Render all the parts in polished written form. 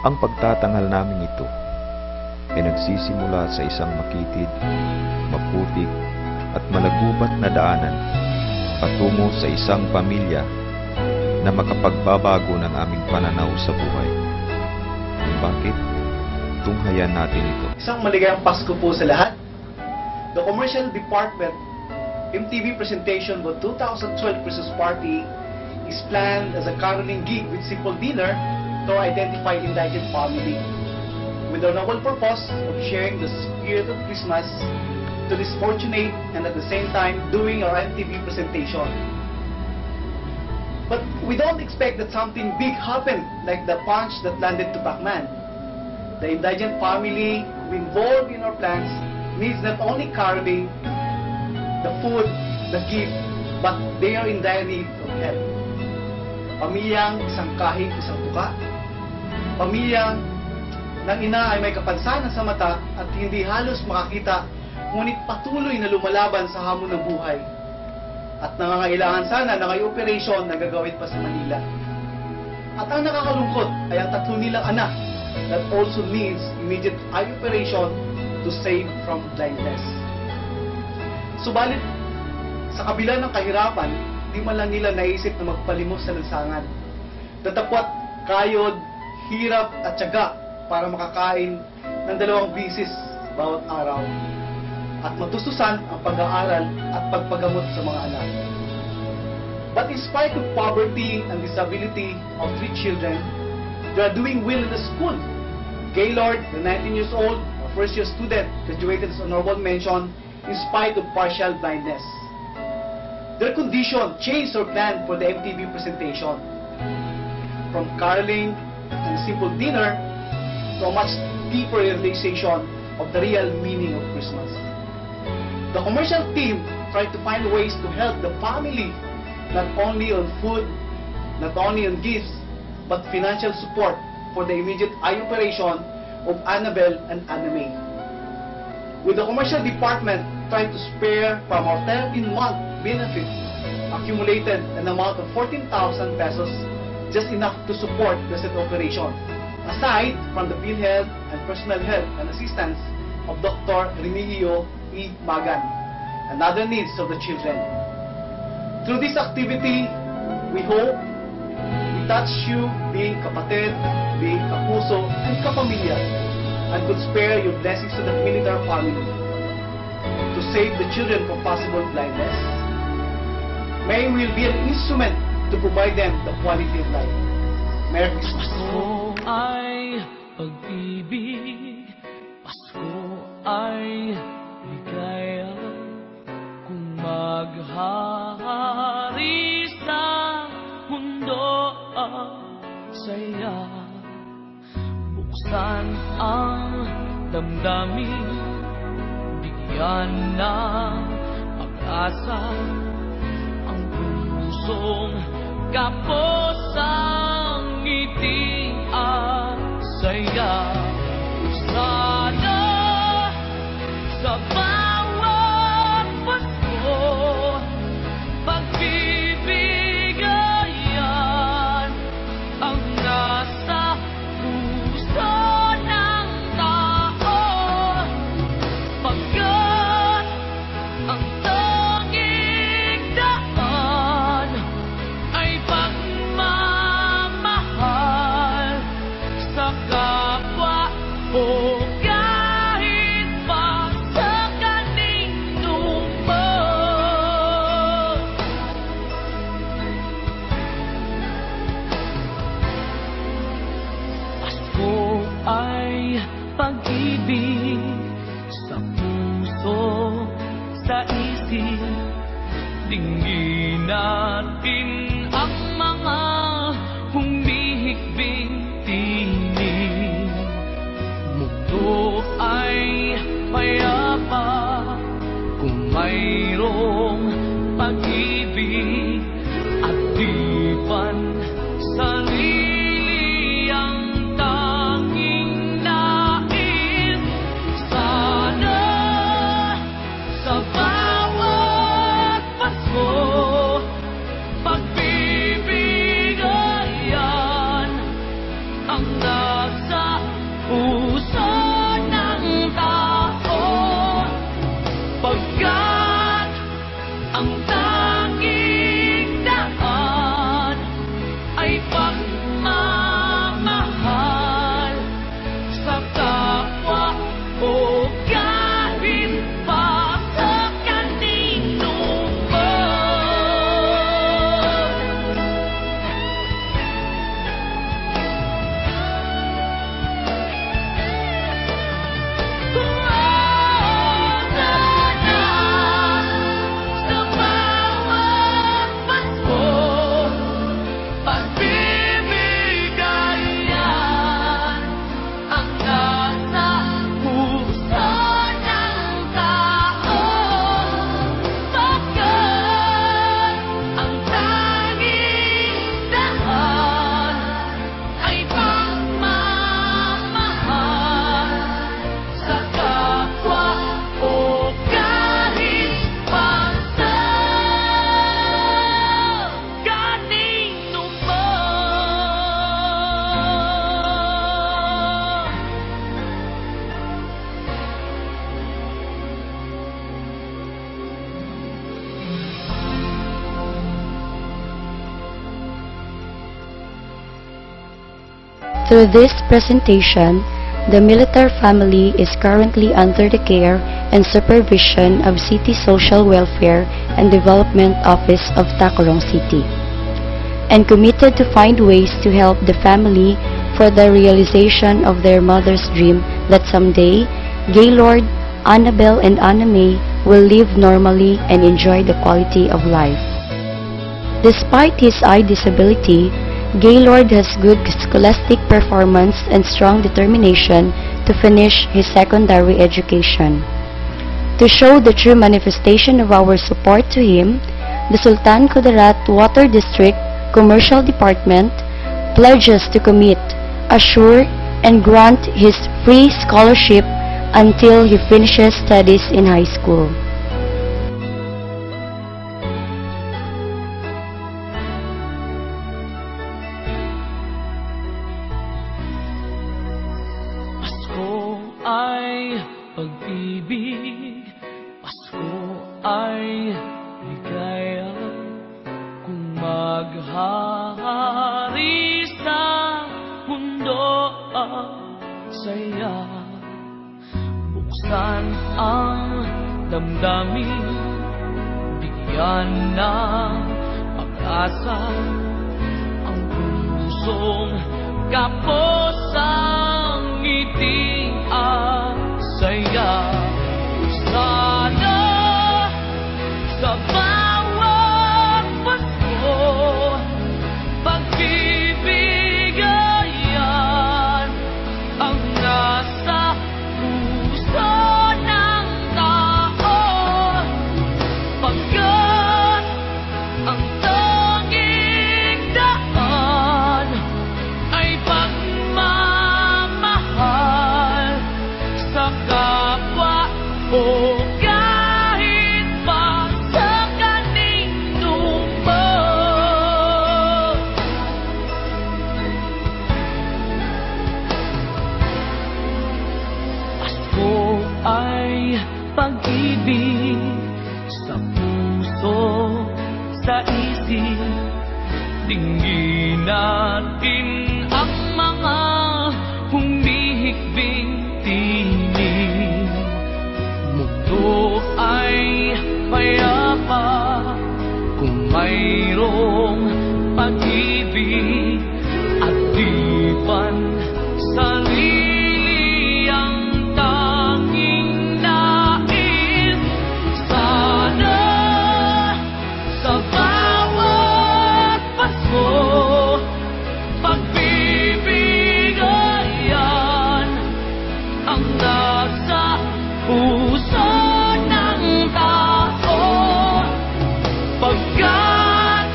Ang pagtatanghal namin ito ay nagsisimula sa isang makitid, maputik at malagubat na daanan patungo sa isang pamilya na makapagbabago ng aming pananaw sa buhay. Kung bakit? Tunghayan natin ito. Isang maligayang Pasko po sa lahat. The Commercial Department MTV presentation for 2012 Christmas Party is planned as a caroling gig with simple dinner to identify indigent family, with the noble purpose of sharing the spirit of Christmas to this fortunate and at the same time doing our MTV presentation. But we don't expect that something big happened like the punch that landed to Pac-Man. The indigent family involved in our plans needs not only caroling, the food, the gift, but they are in dire need of help. Pamilyang isang kahig, isang tuka. Pamilya ng ina ay may kapansanan sa mata at hindi halos makakita, ngunit patuloy na lumalaban sa hamon ng buhay. At nangangailangan sana ng ay operasyon na gagawin pa sa Manila. At ang nakakalungkot ay ang tatlo nilang anak that also needs immediate eye operation to save from blindness. Subalit, sa kabila ng kahirapan, di man lang nila naisip na magpalimos sa lansangan. Datapwat, kayod, hirap at tiyaga para makakain ng 2 bisis bawat araw at matustusan ang pag-aaral at pagpagamot sa mga anak. But in spite of poverty and disability of 3 children, they are doing well in the school. Gaylord, the 19 years old, a first-year student, graduated as honorable mention in spite of partial blindness. Their condition changed their plan for the MTV presentation. From caroling and simple dinner to a much deeper realization of the real meaning of Christmas. The commercial team tried to find ways to help the family, not only on food, not only on gifts, but financial support for the immediate eye operation of Annabelle and Anna-May. With the commercial department trying to spare from our 13-month benefit, accumulated an amount of 14,000 pesos, just enough to support the said operation, aside from the PhilHealth and personal help and assistance of Dr. Remigio E. Magan and other needs of the children. Through this activity, we hope we touch you being kapatid, being kapuso, and kapamilya, and could spare your blessings to the military family to save the children from possible blindness. May we be an instrument to provide them the quality of life. Merry Christmas. Pasko ay pag-ibig, Pasko ay ligaya, kung maghahari sa mundo ang saya. Buksan ang damdamin, bigyan ng pag-asa ang pusong kaposang ngiti at saya. Sana sa bawat Pasko, pagbibigayan ang nasa puso ng tao, pagkat ang tanging daan ay pagmamahal sa kapwa o kahit pa sa kaninong man. Pasko ay pag-ibig sa puso, sa isip. Dinggin natin ang mga humihikbing tinig. Mundo ay mayapa kung mayroong pag-ibig at dipan sarili ang tanging nais. Sana sa bawat Pasko, pagbibigayan ang nasa Through this presentation, the Militar family is currently under the care and supervision of City Social Welfare and Development Office of Tacloban City, and committed to find ways to help the family for the realization of their mother's dream that someday, Gaylord, Annabelle, and Anna May will live normally and enjoy the quality of life. Despite his eye disability, Gaylord has good scholastic performance and strong determination to finish his secondary education. To show the true manifestation of our support to him, the Sultan Kudarat Water District Commercial Department pledges to commit, assure, and grant his free scholarship until he finishes studies in high school. Pasko ay pag-ibig, Pasko ay ligaya, kung maghahari sa mundo ang saya. Buksan ang damdamin, bigyan ng pag-asa ang pusong kaposang ngiting ang saya. Sana sa bawat Pasko, pagbibigayan ang nasa puso ng tao, pagkat ang tanging daan ay pagmamahal sa kapwa o kahit pa sa kanino man. Pasko ay pag-ibig sa puso, sa isip. Dinggin natin ang mga humihikbing tinig. Mundo ay payapa kung mayroong pag-ibig at dipan sarili ang tanging nais. Sana sa bawat Pasko, pagbibigayan ang nasa puso ng tao, pagkat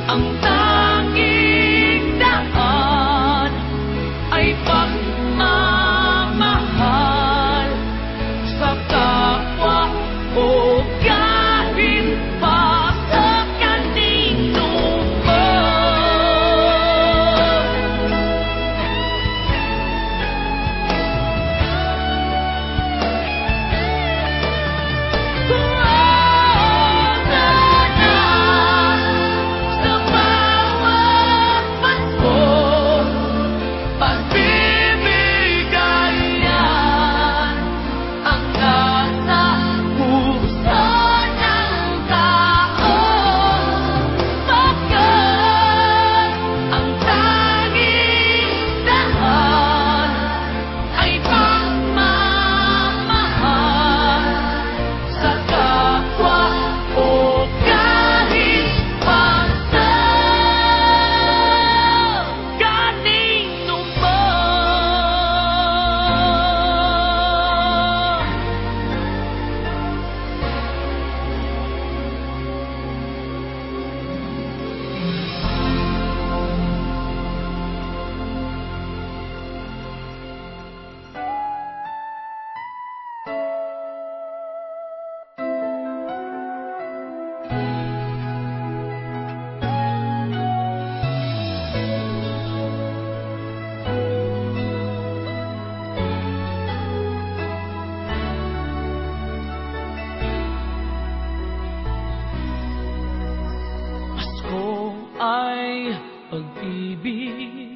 ang tanging daan ay pagmamahal sa kapwa o kahit pa sa kanino man. Sa bawat Pasko, pagbibigayan ang nasa puso ng tao, pagkat ang tanging daan ay pagmamahal sa kapwa o kahit pa sa kanino man. Pasko ay pag-ibig,